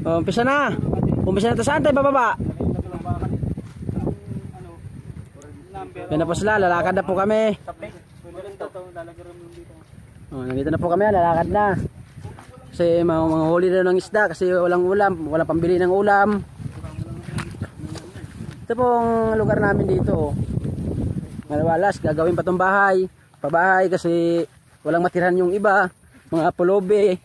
Oh, umpisa na. Umpisa na to. Saan tayo bababa? Yan na po sila. Lalakad na po kami. Oh, nandito na po kami. Lalakad na. Kasi mga huli na ng isda. Kasi walang ulam. Walang pambili ng ulam. Ito pong lugar namin dito. Malawalas. Gagawin pa tong bahay. Pabahay kasi walang matirahan yung iba. Mga pulobe.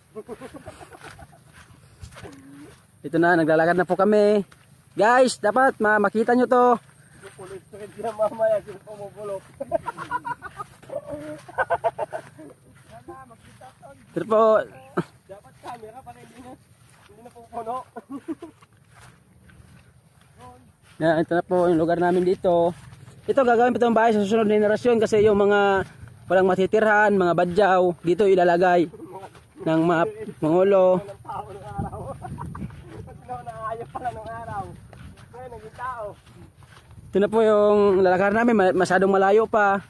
Ito na, naglalakad na po kami. Guys, dapat makita nyo to. Ito po. Dapat camera para hindi na pupuno. Ito na po yung lugar namin dito. Ito gagawin pa itong bahay sa susunod na henerasyon kasi yung mga walang matitirhan, mga badyaw, dito ilalagay ng mga pangulo. Ito na po yung lalakar namin, masyadong malayo pa.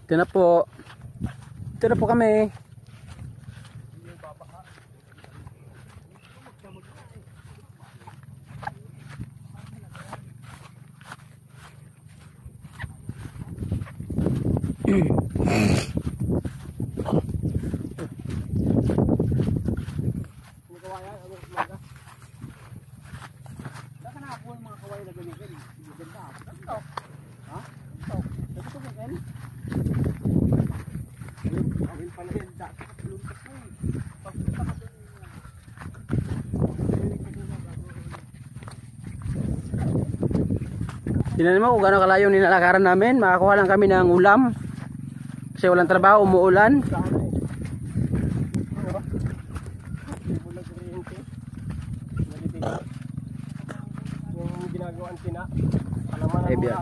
Ito na po. Ito na po kami. Tingnan mo kung gano'ng kalayo nilalakaran namin. Makakuha lang kami ng ulam. Kasi walang trabaho, umuulan. Yung ginagawaan tina. Eh, biya.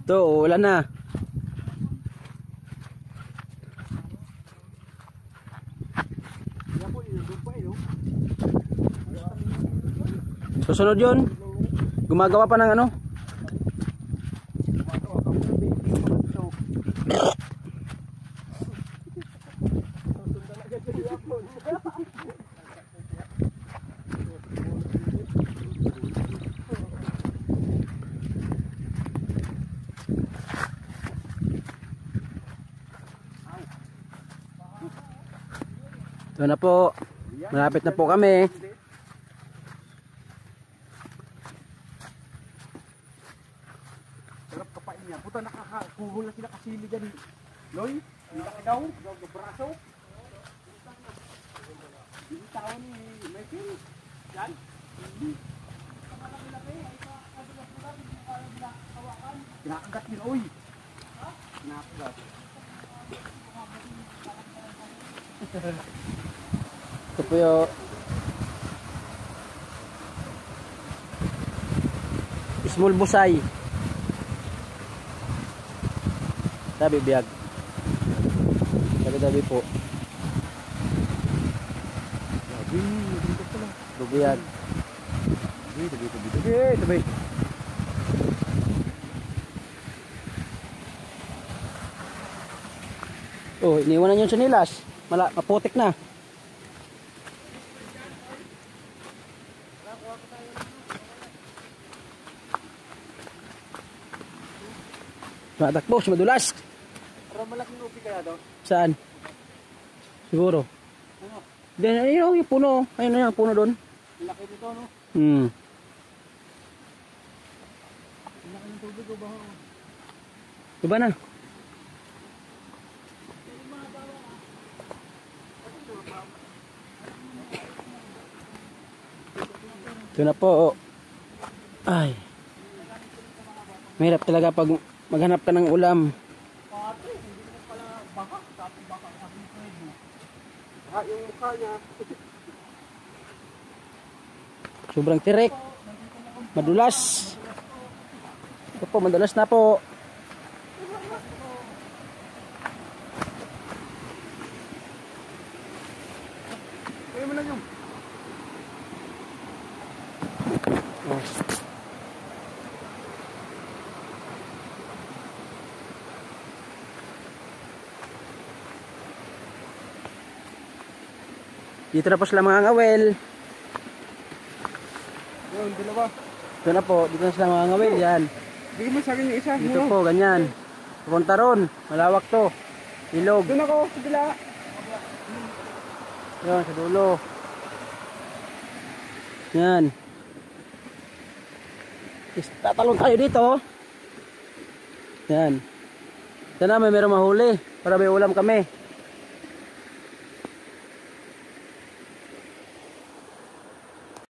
Ito, ulan na. Susunod yun. Gumagawa pa ng ano. Ito na po. Malapit na po kami. Sarap kapain niya. Puta nakakakuhol na sila kasili dyan. Loy, laki daw. Braso. Yung tao ni Michael. Yan. Kinakagat din, oy. Kinakagat. Ito po yung small busay. Tabi biyag. Tabi po. Bubiyag. Tabi. Oh, iniwanan yung sinilas. Maputik na. Matakbo, madulas. Pero malaking upi kaya daw? Saan? Siguro. Ano? Then, ayun yung puno. Ayun na yung puno doon. Laki dito, no? Laki ng tubig o baho? Diba na? Ito na po. Ay. Mahirap talaga pag maghanap ka ng ulam. Yung mukha niya. Sobrang tirik. Madulas. Ito po, madulas na po. Kaya mo lang yung. Oh. Dito na po sila mga ngawel. Yun, dalawa. Ito na po, dito na sila mga ngawel. Yan. Bigyan mo sa akin yung isa. Dito po, ganyan. Pupunta ron. Malawak to. Ilog. Doon ako, sa bila. Yan, sa dulo. Yan. Tatalon tayo dito. Yan. Sana may meron mahuli para may ulam kami.